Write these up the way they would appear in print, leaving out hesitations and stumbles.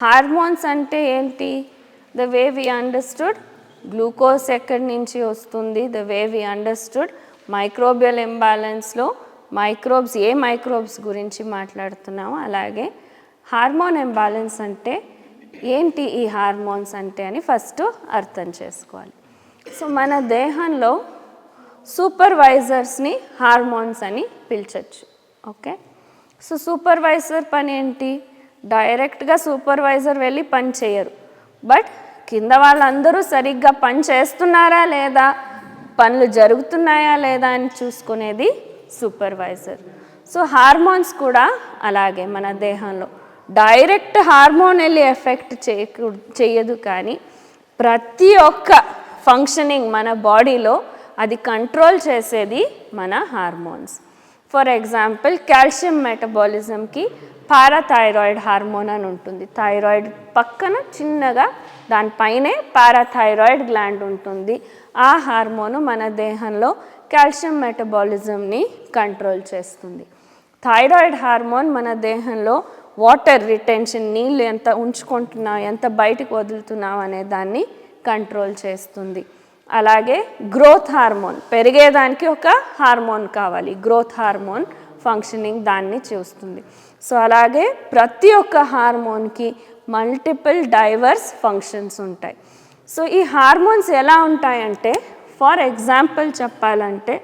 Hormones అంటే ఏంటి? The way we understood glucose ఎక్కడి నుంచి వస్తుంది, the way we understood microbial ఇంబ్యాలెన్స్లో మైక్రోబ్స్ ఏ మైక్రోబ్స్ గురించి మాట్లాడుతున్నామో అలాగే హార్మోన్ ఇంబ్యాలెన్స్ అంటే ఏంటి, ఈ హార్మోన్స్ అంటే అని ఫస్ట్ అర్థం చేసుకోవాలి. సో మన దేహంలో సూపర్వైజర్స్ని హార్మోన్స్ అని పిలిచచ్చు. ఓకే, సో సూపర్వైజర్ పని ఏంటి? డైరెక్ట్గా సూపర్వైజర్ వెళ్ళి పని చేయరు, బట్ కింద వాళ్ళందరూ సరిగ్గా పని చేస్తున్నారా లేదా, పనులు జరుగుతున్నాయా లేదా అని చూసుకునేది సూపర్వైజర్. సో హార్మోన్స్ కూడా అలాగే మన దేహంలో డైరెక్ట్ హార్మోన్ వెళ్ళి ఎఫెక్ట్ చేయదు, కానీ ప్రతి ఒక్క ఫంక్షనింగ్ మన బాడీలో అది కంట్రోల్ చేసేది మన హార్మోన్స్. ఫర్ ఎగ్జాంపుల్ కాల్షియం మెటబాలిజంకి పారాథైరాయిడ్ హార్మోన్ అని ఉంటుంది. థైరాయిడ్ పక్కన చిన్నగా దానిపైనే పారాథైరాయిడ్ గ్లాండ్ ఉంటుంది. ఆ హార్మోను మన దేహంలో కాల్షియం మెటబాలిజంని కంట్రోల్ చేస్తుంది. థైరాయిడ్ హార్మోన్ మన దేహంలో వాటర్ రిటెన్షన్, నీళ్ళు ఎంత ఉంచుకుంటున్నాం, ఎంత బయటకు వదులుతున్నాం అనే దాన్ని కంట్రోల్ చేస్తుంది. అలాగే గ్రోత్ హార్మోన్, పెరిగేదానికి ఒక హార్మోన్ కావాలి, గ్రోత్ హార్మోన్ ఫంక్షనింగ్ దాన్ని చూస్తుంది. సో అలాగే ప్రతి ఒక్క హార్మోన్కి మల్టిపుల్ డైవర్స్ ఫంక్షన్స్ ఉంటాయి. సో ఈ హార్మోన్స్ ఎలా ఉంటాయంటే, ఫర్ ఎగ్జాంపుల్ చెప్పాలంటే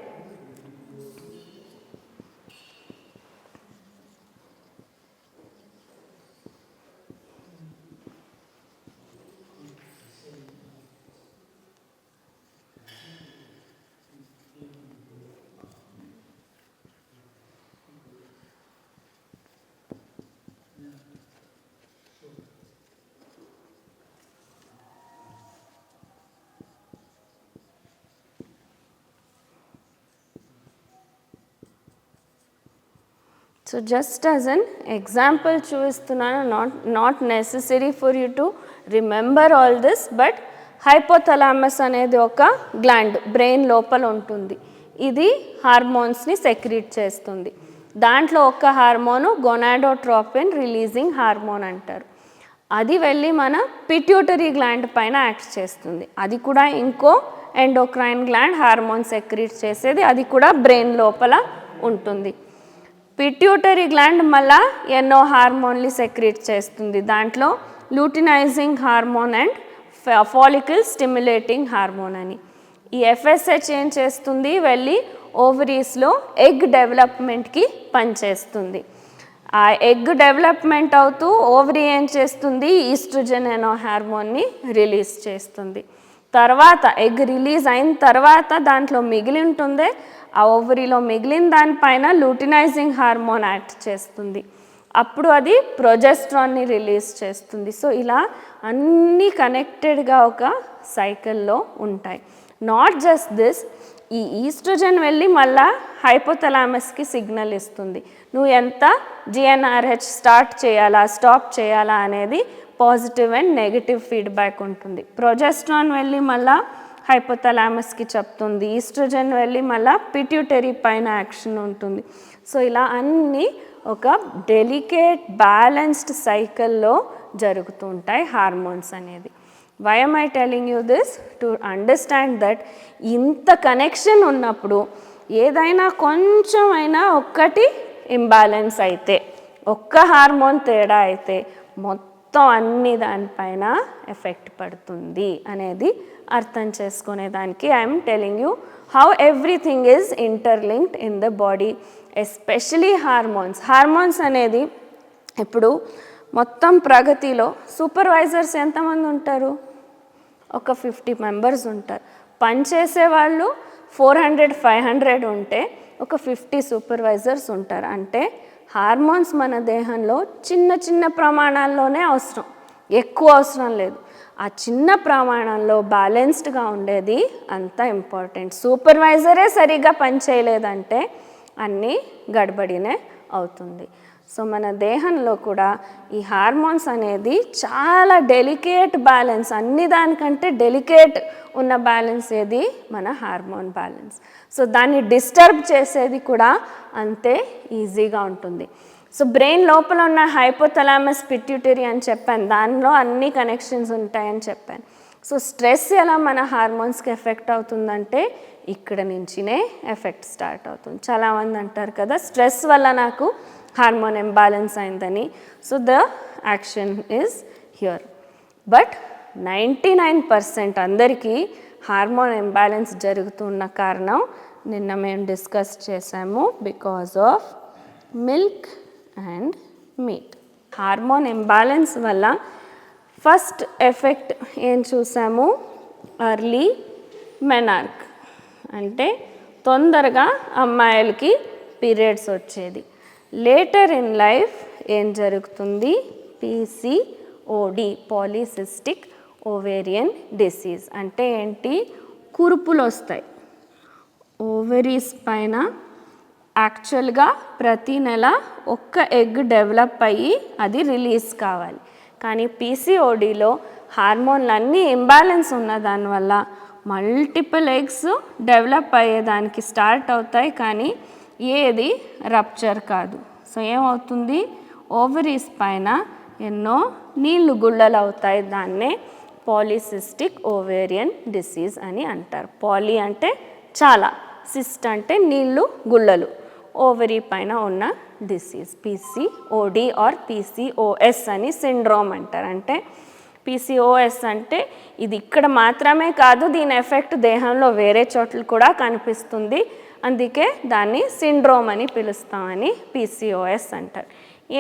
so just as an example చూపిస్తున్నాను, not necessary for you to remember all this, but hypothalamus అనేది ఒక గ్లాండ్ బ్రెయిన్ లోపల ఉంటుంది. ఇది హార్మోన్స్ని సెక్రీట్ చేస్తుంది. దాంట్లో ఒక హార్మోను గొనాడోట్రోపిన్ రిలీజింగ్ హార్మోన్ అంటారు. అది వెళ్ళి మన పిట్యూటరీ గ్లాండ్ పైన యాక్ట్ చేస్తుంది. అది కూడా ఇంకో ఎండోక్రైన్ గ్లాండ్ హార్మోన్ సెక్రీట్ చేసేది, అది కూడా బ్రెయిన్ లోపల ఉంటుంది. పిట్యూటరీ గ్లాండ్ మళ్ళా ఎన్నో హార్మోన్లు సెక్రీట్ చేస్తుంది. దాంట్లో luteinizing hormone and follicle stimulating hormone అని. ఈ ఎఫ్ఎస్హెచ్ ఏం చేస్తుంది, వెళ్ళి ఓవరీస్లో ఎగ్ డెవలప్మెంట్కి పనిచేస్తుంది. ఆ ఎగ్ డెవలప్మెంట్ అవుతూ ఓవరీ ఏం చేస్తుంది, ఈస్ట్రోజన్ అనే హార్మోన్ని రిలీజ్ చేస్తుంది. తర్వాత ఎగ్ రిలీజ్ అయిన తర్వాత దాంట్లో మిగిలి ఉంటుందే, ఆ ఓవరీలో మిగిలిన దానిపైన లూటినైజింగ్ హార్మోన్ యాక్ట్ చేస్తుంది. అప్పుడు అది ప్రొజెస్ట్రాన్ని రిలీజ్ చేస్తుంది. సో ఇలా అన్నీ కనెక్టెడ్గా ఒక సైకిల్లో ఉంటాయి. నాట్ జస్ట్ దిస్, ఈ ఈస్ట్రోజన్ వెళ్ళి మళ్ళా హైపోథలామస్కి సిగ్నల్ ఇస్తుంది, నువ్వు ఎంత జిఎన్ఆర్హెచ్ స్టార్ట్ చేయాలా స్టాప్ చేయాలా అనేది పాజిటివ్ అండ్ నెగిటివ్ ఫీడ్బ్యాక్ ఉంటుంది. ప్రొజెస్ట్రాన్ వెళ్ళి మళ్ళా హైపోథలామస్కి చెప్తుంది, ఈస్ట్రోజన్ వెళ్ళి మళ్ళీ పిట్యూటరీ పైన యాక్షన్ ఉంటుంది. సో ఇలా అన్నీ ఒక డెలికేట్ బ్యాలెన్స్డ్ సైకిల్లో జరుగుతూ ఉంటాయి హార్మోన్స్ అనేది. Why am I telling you this? To understand that ఇంత కనెక్షన్ ఉన్నప్పుడు ఏదైనా కొంచెం అయినా ఒక్కటి ఇంబ్యాలెన్స్ అయితే, ఒక్క హార్మోన్ తేడా అయితే మొత్తం అన్ని దానిపైన ఎఫెక్ట్ పడుతుంది అనేది అర్థం చేసుకునేదానికి I'm telling you how everything is interlinked in the body, especially hormones. Hormones అనేది ఇప్పుడు మొత్తం ప్రగతిలో సూపర్వైజర్స్ ఎంతమంది ఉంటారు? ఒక 50 మెంబర్స్ ఉంటారు. పనిచేసే వాళ్ళు 400-500 ఉంటే ఒక 50 సూపర్వైజర్స్ ఉంటారు. అంటే హార్మోన్స్ మన దేహంలో చిన్న చిన్న ప్రమాణాల్లోనే అవసరం, ఎక్కువ అవసరం లేదు. ఆ చిన్న ప్రమాణంలో బ్యాలెన్స్డ్గా ఉండేది అంత ఇంపార్టెంట్. సూపర్వైజరే సరిగ్గా పనిచేయలేదంటే అన్నీ గడబడినే అవుతుంది. సో మన దేహంలో కూడా ఈ హార్మోన్స్ అనేది చాలా డెలికేట్ బ్యాలెన్స్, అన్ని దానికంటే డెలికేట్ ఉన్న బ్యాలెన్స్ ఏది, మన హార్మోన్ బ్యాలెన్స్. సో దాన్ని డిస్టర్బ్ చేసేది కూడా అంతే ఈజీగా ఉంటుంది. సో బ్రెయిన్ లోపల ఉన్న హైపోథలామస్ పిట్యూటరీ అని చెప్పాను, దానిలో అన్ని కనెక్షన్స్ ఉంటాయని చెప్పాను. సో స్ట్రెస్ ఎలా మన హార్మోన్స్కి ఎఫెక్ట్ అవుతుందంటే ఇక్కడ నుంచినే ఎఫెక్ట్ స్టార్ట్ అవుతుంది. చాలామంది అంటారు కదా స్ట్రెస్ వల్ల నాకు హార్మోన్ ఇంబ్యాలెన్స్ అయిందని. So the action is here. But 99% అందరికీ హార్మోన్ ఇంబ్యాలెన్స్ జరుగుతున్న కారణం నిన్న మేము డిస్కస్ చేసాము, because of milk and meet. Hormone imbalance వల్ల ఫస్ట్ ఎఫెక్ట్ ఏం చూసాము, ఎర్లీ మెనార్క్ అంటే తొందరగా అమ్మాయిలకి పీరియడ్స్ వచ్చేది. లేటర్ ఇన్ లైఫ్ ఏం జరుగుతుంది, PCOD పాలిసిస్టిక్ ఓవేరియన్ డిసీజ్. అంటే ఏంటి, కురుపులు వస్తాయి ఓవరీస్ పైన. యాక్చువల్గా ప్రతి నెల ఒక్క ఎగ్ డెవలప్ అయ్యి అది రిలీజ్ కావాలి. కానీ PCODలో హార్మోన్లు అన్నీ ఇంబ్యాలెన్స్ ఉన్న దానివల్ల మల్టిపుల్ ఎగ్స్ డెవలప్ అయ్యేదానికి స్టార్ట్ అవుతాయి, కానీ ఏది రప్చర్ కాదు. సో ఏమవుతుంది, ఓవరీస్ పైన ఎన్నో నీళ్లు గుళ్ళలు అవుతాయి. దాన్నే పాలిసిస్టిక్ ఓవేరియన్ డిసీజ్ అని అంటారు. పాలి అంటే చాలా, సిస్ట్ అంటే నీళ్లు గుళ్ళలు, ఓవరీ పైన ఉన్న డిసీజ్ PCOD ఆర్ PCOS అని సిండ్రోమ్ అంటారు. అంటే PCOS అంటే ఇది ఇక్కడ మాత్రమే కాదు, దీని ఎఫెక్ట్ దేహంలో వేరే చోట్ల కూడా కనిపిస్తుంది, అందుకే దాన్ని సిండ్రోమ్ అని పిలుస్తామని PCOS అంటారు.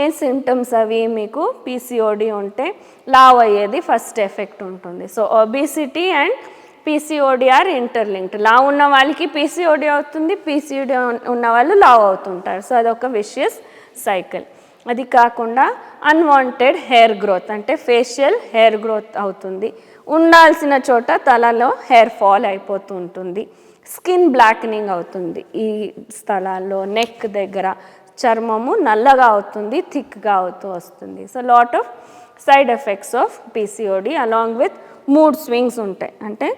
ఏ సిమ్టమ్స్ అవి, మీకు PCOD ఉంటే లావ్ అయ్యేది ఫస్ట్ ఎఫెక్ట్ ఉంటుంది. So obesity and PCOD are interlinked. లావ్ ఉన్న వాళ్ళకి PCOD అవుతుంది, PCOD ఉన్న వాళ్ళు లావ్ అవుతుంటారు. సో అదొక విషియస్ సైకిల్. అది కాకుండా అన్వాంటెడ్ హెయిర్ గ్రోత్ అంటే ఫేషియల్ హెయిర్ గ్రోత్ అవుతుంది. ఉండాల్సిన చోట తలలో హెయిర్ ఫాల్ అయిపోతూ ఉంటుంది. స్కిన్ బ్లాక్నింగ్ అవుతుంది, ఈ స్థలాల్లో నెక్ దగ్గర చర్మము నల్లగా అవుతుంది, థిక్గా అవుతూ వస్తుంది. So lot of side effects of PCOD along with mood swings ఉంటాయి. అంటే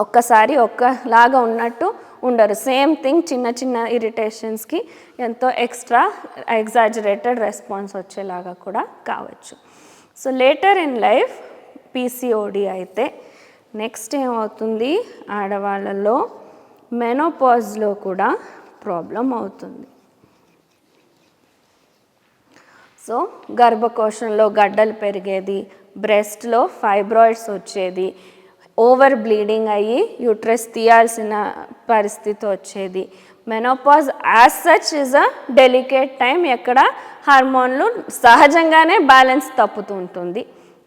ఒక్కసారి ఒక్కలాగా ఉన్నట్టు ఉండరు, సేమ్ థింగ్ చిన్న చిన్న ఇరిటేషన్స్కి ఎంతో ఎక్స్ట్రా ఎగ్జాజరేటెడ్ రెస్పాన్స్ వచ్చేలాగా కూడా కావచ్చు. So later in life PCOD అయితే నెక్స్ట్ ఏమవుతుంది, ఆడవాళ్ళలో మెనోపాజ్లో కూడా ప్రాబ్లం అవుతుంది. సో గర్భకోశంలో గడ్డలు పెరిగేది, బ్రెస్ట్లో ఫైబ్రాయిడ్స్ వచ్చేది, ఓవర్ బ్లీడింగ్ అయ్యి యూట్రస్ తీయాల్సిన పరిస్థితి వచ్చేది. Menopause as such is a delicate time, ఎక్కడ హార్మోన్లు సహజంగానే బ్యాలెన్స్ తప్పుతూ ఉంటుంది.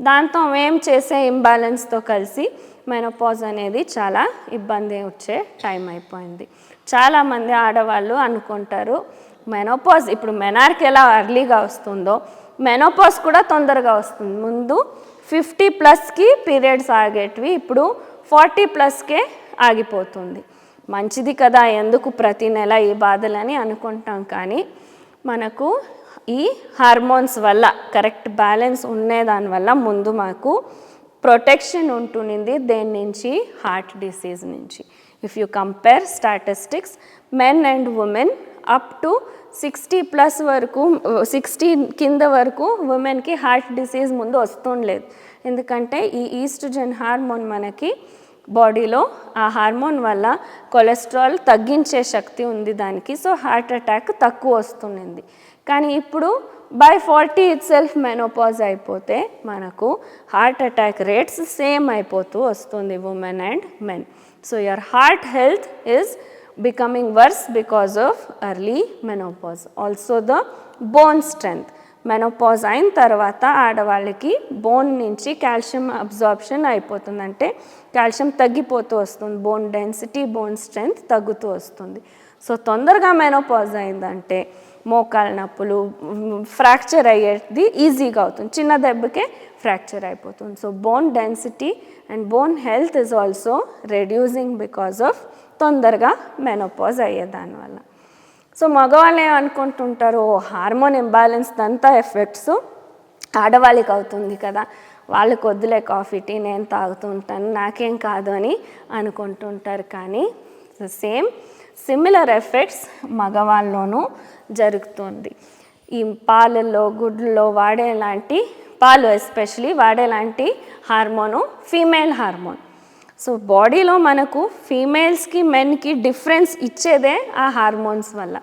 దాంతో మేము చేసే ఇంబ్యాలెన్స్తో కలిసి మెనోపాజ్ అనేది చాలా ఇబ్బంది వచ్చే టైం అయిపోయింది. చాలామంది ఆడవాళ్ళు అనుకుంటారు మెనోపాజ్, ఇప్పుడు మెనార్క్ ఎలా అర్లీగా వస్తుందో మెనోపాజ్ కూడా తొందరగా వస్తుంది. ముందు 50+ పీరియడ్స్ ఆగేటివి ఇప్పుడు 40+ ఆగిపోతుంది. మంచిది కదా, ఎందుకు ప్రతి నెల ఈ బాధలని అనుకుంటాం, కానీ మనకు ఈ హార్మోన్స్ వల్ల కరెక్ట్ బ్యాలెన్స్ ఉండేదానివల్ల ముందు మాకు ప్రొటెక్షన్ ఉంటునింది దేని నుంచి, హార్ట్ డిసీజ్ నుంచి. If you compare statistics, men and women up to 60+ వరకు, 60 కింద వరకు ఉమెన్కి హార్ట్ డిసీజ్ ముందు వస్తుండలేదు. ఎందుకంటే ఈ ఈస్ట్రోజన్ హార్మోన్ మనకి బాడీలో, ఆ హార్మోన్ వల్ల కొలెస్ట్రాల్ తగ్గించే శక్తి ఉంది దానికి. సో హార్ట్ అటాక్ తక్కువ వస్తుంది. కానీ ఇప్పుడు బై 40 ఇట్సెల్ఫ్ మెనోపాజ్ అయిపోతే మనకు హార్ట్ అటాక్ రేట్స్ సేమ్ అయిపోతూ వస్తుంది women and men. So your heart health is becoming worse because of early menopause. Also the bone strength. Menopause అయిన తర్వాత ఆడవాళ్ళకి బోన్ నుంచి కాల్షియం అబ్జార్ప్షన్ అయిపోతుంది, అంటే కాల్షియం తగ్గిపోతూ వస్తుంది, బోన్ డెన్సిటీ, బోన్ స్ట్రెంగ్త్ తగ్గుతూ వస్తుంది. సో తొందరగా మెనోపాజ్ అయిందంటే మోకాల నొప్పులు, ఫ్రాక్చర్ అయ్యేది ఈజీగా అవుతుంది, చిన్న దెబ్బకే ఫ్రాక్చర్ అయిపోతుంది. So bone density and bone health is also reducing because of తొందరగా మెనోపాజ్ అయ్యేదానివల్ల. సో మగవాళ్ళు ఏమనుకుంటుంటారు, హార్మోన్ ఇంబ్యాలెన్స్ అంతా ఎఫెక్ట్స్ ఆడవాళ్ళకి అవుతుంది కదా, వాళ్ళకి వద్దులే కాఫీ టీ, నేను తాగుతూ ఉంటాను, నాకేం కాదు అని అనుకుంటుంటారు. కానీ సిమిలర్ ఎఫెక్ట్స్ మగవాళ్ళలోనూ జరుగుతుంది. ఈ పాలల్లో గుడ్లలో వాడేలాంటి పాలు ఎస్పెషలీ వాడేలాంటి హార్మోను ఫీమేల్ హార్మోన్. సో బాడీలో మనకు ఫీమేల్స్కి మెన్కి డిఫరెన్స్ ఇచ్చేదే ఆ హార్మోన్స్ వల్ల.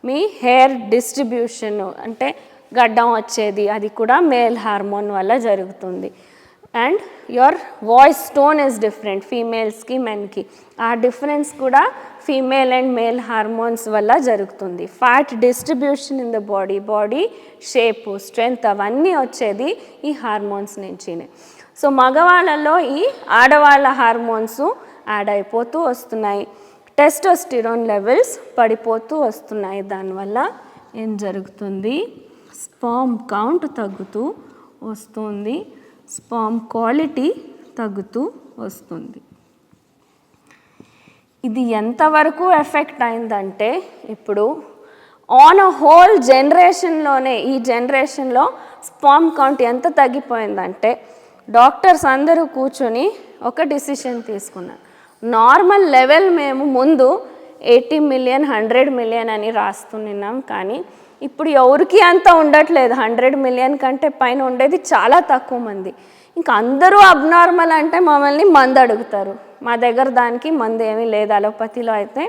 మీ హెయిర్ డిస్ట్రిబ్యూషన్ అంటే గడ్డం వచ్చేది అది కూడా మేల్ హార్మోన్ వల్ల జరుగుతుంది. And your voice tone is different ఫీమేల్స్కి మెన్కి, ఆ డిఫరెన్స్ కూడా ఫీమేల్ అండ్ మేల్ హార్మోన్స్ వల్ల జరుగుతుంది. Fat distribution in the body shape strength అవన్నీ వచ్చేది ఈ హార్మోన్స్ నుంచినే. సో మగవాళ్ళలో ఈ ఆడవాళ్ళ హార్మోన్స్ యాడ్ అయిపోతూ వస్తున్నాయి, టెస్టోస్టిరోన్ లెవెల్స్ పడిపోతూ వస్తున్నాయి. దానివల్ల ఏం జరుగుతుంది, స్పర్మ్ కౌంట్ తగ్గుతూ వస్తుంది, స్పర్మ్ క్వాలిటీ తగ్గుతూ వస్తుంది. ఇది ఎంతవరకు ఎఫెక్ట్ అయిందంటే ఇప్పుడు ఆన్ అ హోల్ జనరేషన్లోనే ఈ జనరేషన్లో స్పర్మ్ కౌంట్ ఎంత తగ్గిపోయిందంటే డాక్టర్స్ అందరూ కూర్చొని ఒక డిసిషన్ తీసుకున్నారు. నార్మల్ లెవెల్ మేము ముందు 80 మిలియన్ 100 మిలియన్ అని రాస్తున్నాం, కానీ ఇప్పుడు ఎవరికి అంత ఉండట్లేదు. 100 మిలియన్ కంటే పైన ఉండేది చాలా తక్కువ మంది. ఇంకా అందరూ అబ్నార్మల్ అంటే మమ్మల్ని మందు అడుగుతారు. మా దగ్గర దానికి మందు ఏమీ లేదు. అలోపతిలో అయితే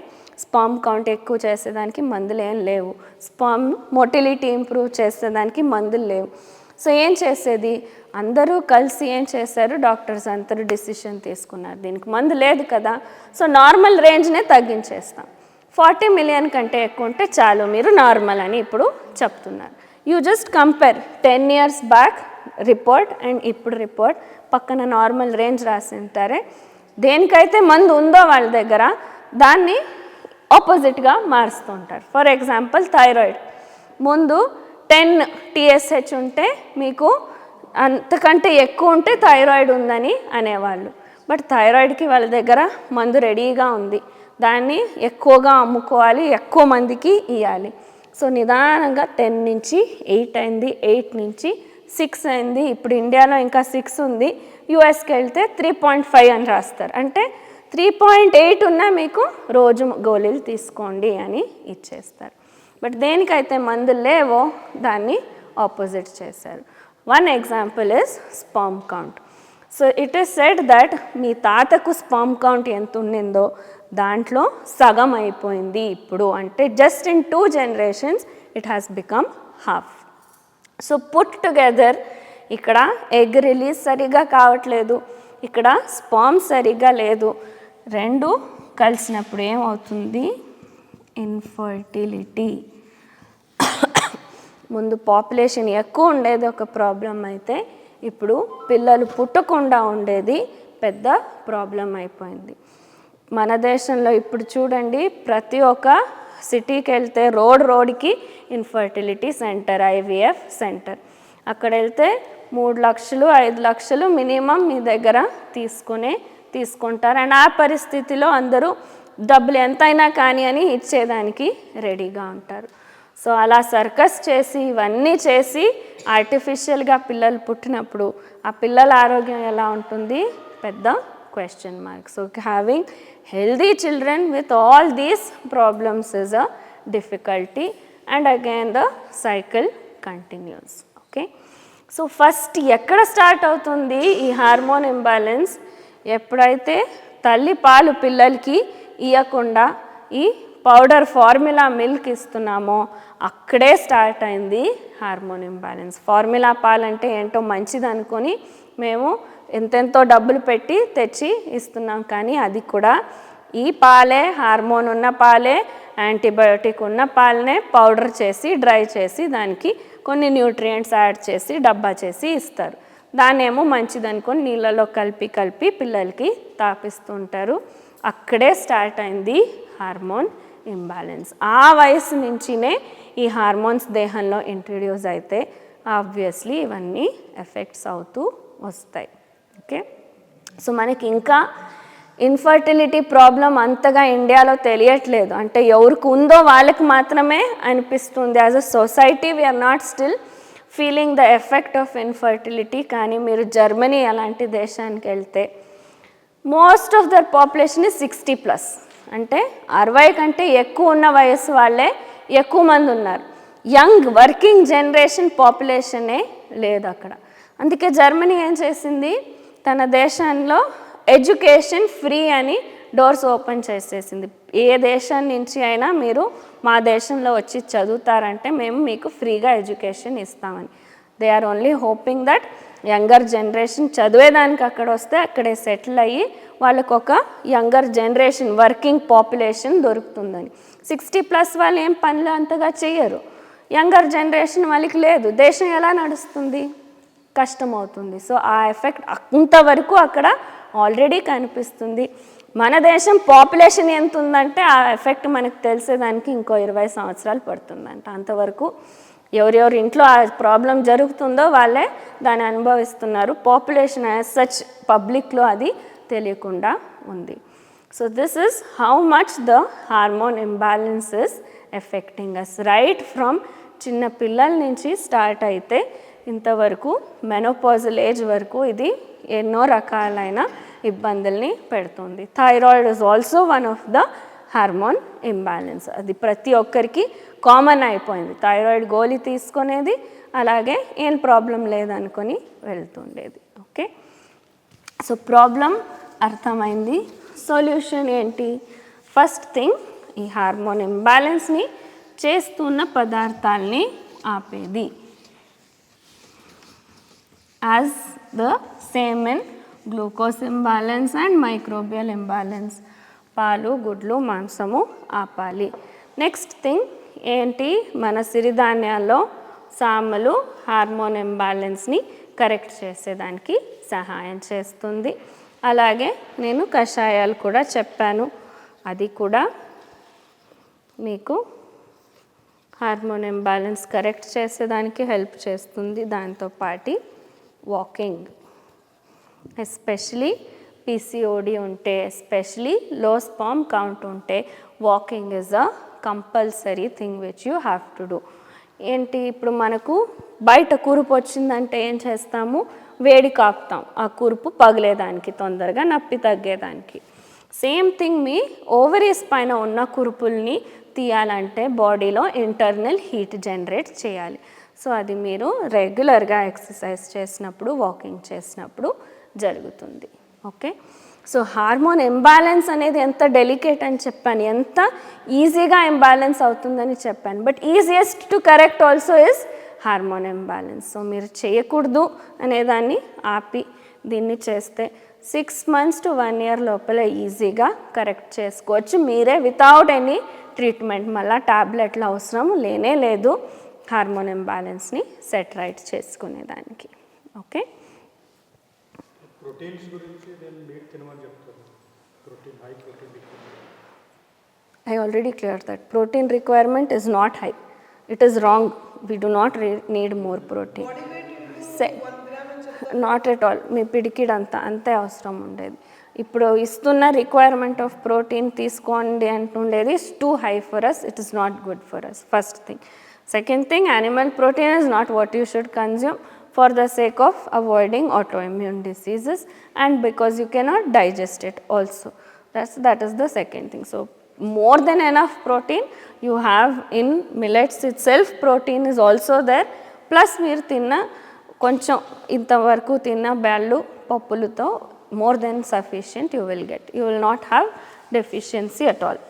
స్పర్మ్ కౌంట్ ఎక్కువ చేసేదానికి మందులు ఏం లేవు, స్పర్మ్ మోటిలిటీ ఇంప్రూవ్ చేసేదానికి మందులు లేవు. సో ఏం చేసేది, అందరూ కలిసి ఏం చేశారు, డాక్టర్స్ అందరూ డిసిషన్ తీసుకున్నారు దీనికి మందు లేదు కదా, సో నార్మల్ రేంజ్నే తగ్గించేస్తాం, 40 మిలియన్ కంటే ఎక్కువ ఉంటే చాలు మీరు నార్మల్ అని ఇప్పుడు చెప్తున్నారు. You just compare 10 years back report and ఇప్పుడు రిపోర్ట్, పక్కన నార్మల్ రేంజ్ రాసి ఉంటారే, దేనికైతే మందు ఉందో వాళ్ళ దగ్గర దాన్ని ఆపోజిట్గా మారుస్తూ ఉంటారు. ఫర్ ఎగ్జాంపుల్ థైరాయిడ్, ముందు 10 TSH ఉంటే మీకు అంతకంటే ఎక్కువ ఉంటే థైరాయిడ్ ఉందని అనేవాళ్ళు. బట్ థైరాయిడ్కి వాళ్ళ దగ్గర మందు రెడీగా ఉంది, దాన్ని ఎక్కువగా అమ్ముకోవాలి, ఎక్కువ మందికి ఇవ్వాలి. సో నిదానంగా 10 నుంచి 8 అయింది, 8 నుంచి 6 అయింది, ఇప్పుడు ఇండియాలో ఇంకా 6 ఉంది. యూఎస్కి వెళ్తే 3.5 అని రాస్తారు, అంటే 3.8 ఉన్నా మీకు రోజు గోళీలు తీసుకోండి అని ఇచ్చేస్తారు. బట్ దేనికైతే మందులు లేవో దాన్ని ఆపోజిట్ చేశారు. One example is sperm count. So it is said that మీ తాతకు స్పర్మ్ కౌంట్ ఎంత ఉండిందో దాంట్లో సగం అయిపోయింది ఇప్పుడు, అంటే just in 2 generations it has become half. So put together ఇక్కడ ఎగ్ రిలీజ్ సరిగ్గా కావట్లేదు, ఇక్కడ స్పర్మ్ సరిగ్గా లేదు, రెండు కలిసినప్పుడు ఏమవుతుంది, ఇన్ఫర్టిలిటీ. ముందు పాపులేషన్ ఎక్కువ ఉండేది ఒక ప్రాబ్లం అయితే ఇప్పుడు పిల్లలు పుట్టకుండా ఉండేది పెద్ద ప్రాబ్లం అయిపోయింది. మన దేశంలో ఇప్పుడు చూడండి, ప్రతి ఒక్క సిటీకి వెళ్తే రోడ్కి ఇన్ఫర్టిలిటీ సెంటర్, IVF సెంటర్, అక్కడ వెళ్తే 3 లక్షలు 5 లక్షలు మినిమం మీ దగ్గర తీసుకుంటారు. అండ్ ఆ పరిస్థితిలో అందరూ డబ్బులు ఎంతైనా కానీ అని ఇచ్చేదానికి రెడీగా ఉంటారు. సో అలా సర్కస్ చేసి ఇవన్నీ చేసి ఆర్టిఫిషియల్గా పిల్లలు పుట్టినప్పుడు ఆ పిల్లల ఆరోగ్యం ఎలా ఉంటుంది, పెద్ద question mark. So having healthy children with all these problems is a difficulty, and again the cycle continues. Okay, so first ఎక్కడ స్టార్ట్ అవుతుంది ఈ హార్మోన్ ఇంబ్యాలెన్స్, ఎప్పుడైతే తల్లి పాలు పిల్లలకి ఇవ్వకుండా ఈ పౌడర్ ఫార్ములా మిల్క్ ఇస్తున్నామో అక్కడే స్టార్ట్ అయింది హార్మోన్ ఇంబ్యాలెన్స్. ఫార్ములా పాలంటే ఏంటో మంచిది అనుకొని మేము ఎంతెంతో డబ్బులు పెట్టి తెచ్చి ఇస్తున్నాం, కానీ అది కూడా ఈ పాలే, హార్మోన్ ఉన్న పాలే, యాంటీబయోటిక్ ఉన్న పాలనే పౌడర్ చేసి డ్రై చేసి దానికి కొన్ని న్యూట్రియంట్స్ యాడ్ చేసి డబ్బా చేసి ఇస్తారు. దాన్నేమో మంచిది అనుకొని నీళ్ళలో కలిపి పిల్లలకి తాపిస్తుంటారు. అక్కడే స్టార్ట్ అయింది హార్మోన్ ఇంబ్యాలెన్స్. ఆ వయసు నుంచినే ఈ హార్మోన్స్ దేహంలో ఇంట్రడ్యూస్ అయితే ఆబ్వియస్లీ ఇవన్నీ ఎఫెక్ట్స్ అవుతూ వస్తాయి. ఓకే, సో మనకి ఇంకా ఇన్ఫర్టిలిటీ ప్రాబ్లం అంతగా ఇండియాలో తెలియట్లేదు, అంటే ఎవరికి ఉందో వాళ్ళకి మాత్రమే అనిపిస్తుంది. As a society we are not still feeling the effect of infertility. కానీ మీరు జర్మనీ అలాంటి దేశానికి వెళ్తే most of their population is 60+, అంటే 60 కంటే ఎక్కువ ఉన్న వయసు వాళ్ళే ఎక్కువ మంది ఉన్నారు. యంగ్ వర్కింగ్ జనరేషన్ పాపులేషనే లేదు అక్కడ. అందుకే జర్మనీ ఏం చేసింది, తన దేశంలో ఎడ్యుకేషన్ ఫ్రీ అని డోర్స్ ఓపెన్ చేసేసింది. ఏ దేశం నుంచి అయినా మీరు మా దేశంలో వచ్చి చదువుతారంటే మేము మీకు ఫ్రీగా ఎడ్యుకేషన్ ఇస్తామని. They are only hoping that younger generation చదివేదానికి అక్కడ వస్తే అక్కడే సెటిల్ అయ్యి వాళ్ళకు ఒక యంగర్ జనరేషన్ వర్కింగ్ పాపులేషన్ దొరుకుతుందని. 60+ వాళ్ళు ఏం పనులు అంతగా చేయరు, యంగర్ జనరేషన్ వాళ్ళకి లేదు, దేశం ఎలా నడుస్తుంది, కష్టమవుతుంది. సో ఆ ఎఫెక్ట్ అంతవరకు అక్కడ ఆల్రెడీ కనిపిస్తుంది. మన దేశం పాపులేషన్ ఎంత ఉందంటే ఆ ఎఫెక్ట్ మనకు తెలిసేదానికి ఇంకో 20 సంవత్సరాలు పడుతుందంట. అంతవరకు ఎవరెవరి ఇంట్లో ఆ ప్రాబ్లం జరుగుతుందో వాళ్ళే దాన్ని అనుభవిస్తున్నారు. పాపులేషన్ యాజ్ సచ్ పబ్లిక్లో అది తెలియకుండా ఉంది. So this is how much the hormone imbalance is affecting us. Right from చిన్న పిల్లల నుంచి స్టార్ట్ అయితే ఇంతవరకు మెనోపాజల్ ఏజ్ వరకు ఇది ఎన్నో రకాలైన ఇబ్బందుల్ని పెడుతుంది. Thyroid is also one of the hormone imbalance. అది ప్రతి ఒక్కరికి కామన్ అయిపోయింది. థైరాయిడ్ గోళీ తీసుకునేది, అలాగే ఏం ప్రాబ్లం లేదనుకొని వెళ్తుండేది. ఓకే, సో ప్రాబ్లం అర్థమైంది. సొల్యూషన్ ఏంటి? ఫస్ట్ థింగ్, ఈ హార్మోన్ ఇంబ్యాలెన్స్ని చేస్తున్న పదార్థాలని ఆపేది. As the same in glucose imbalance and microbial imbalance. పాలు, గుడ్లు, మాంసము ఆపాలి. నెక్స్ట్ థింగ్ ఏంటి? మన సిరిధాన్యాల్లో సామలు హార్మోన్ ఇంబ్యాలెన్స్ని కరెక్ట్ చేసేదానికి సహాయం చేస్తుంది. అలాగే నేను కషాయాలు కూడా చెప్పాను, అది కూడా మీకు హార్మోన్ ఇంబ్యాలెన్స్ కరెక్ట్ చేసేదానికి హెల్ప్ చేస్తుంది. దాంతోపాటు వాకింగ్, ఎస్పెషలీ PCOD ఉంటే, ఎస్పెషలీ లో స్పర్మ్ కౌంట్ ఉంటే walking is a compulsory thing which you have to do. ఏంటి, ఇప్పుడు మనకు బయట కురుపు వచ్చిందంటే ఏం చేస్తాము, వేడి కాపుతాం ఆ కురుపు పగిలేదానికి, తొందరగా నొప్పి తగ్గేదానికి. సేమ్ థింగ్ మీ ఓవరీస్ పైన ఉన్న కురుపుల్ని తీయాలంటే బాడీలో ఇంటర్నల్ హీట్ జనరేట్ చేయాలి. సో అది మీరు రెగ్యులర్గా ఎక్సర్సైజ్ చేసినప్పుడు, వాకింగ్ చేసినప్పుడు జరుగుతుంది. ఓకే, సో హార్మోన్ ఇంబ్యాలెన్స్ అనేది ఎంత డెలికేట్ అని చెప్పాను, ఎంత ఈజీగా ఇంబ్యాలెన్స్ అవుతుందని చెప్పాను. But easiest to correct also is hormone imbalance. So మీరు చేయకూడదు అనేదాన్ని ఆపి దీన్ని చేస్తే 6 months to 1 year లోపల ఈజీగా కరెక్ట్ చేసుకోవచ్చు మీరే, వితౌట్ ఎనీ ట్రీట్మెంట్. మళ్ళీ టాబ్లెట్లు అవసరం లేనే లేదు హార్మోన్ ఇంబ్యాలెన్స్ని సెట్ రైట్ చేసుకునేదానికి. ఓకే, ప్రోటీన్స్ గురించి నేను మీట్ తినమని చెప్తాను. Protein, high protein requirement. I already cleared that. Protein requirement is not high. It is wrong. We do not need more protein. Not at all. మీ పిడికిడ్ అంతే అవసరం ఉండేది. ఇప్పుడు ఇస్తున్న రిక్వైర్మెంట్ ఆఫ్ ప్రోటీన్ తీసుకోండి అంటుండేది is too high for us. It is not good for us, first thing. Second thing, animal protein is not what you should consume for the sake of avoiding autoimmune diseases and because you cannot digest it also. That is the second thing. So more than enough protein you have in millets itself. Protein is also there, plus meer tinna koncham intavaraku tinna ballu pappuluto more than sufficient you will get. You will not have deficiency at all.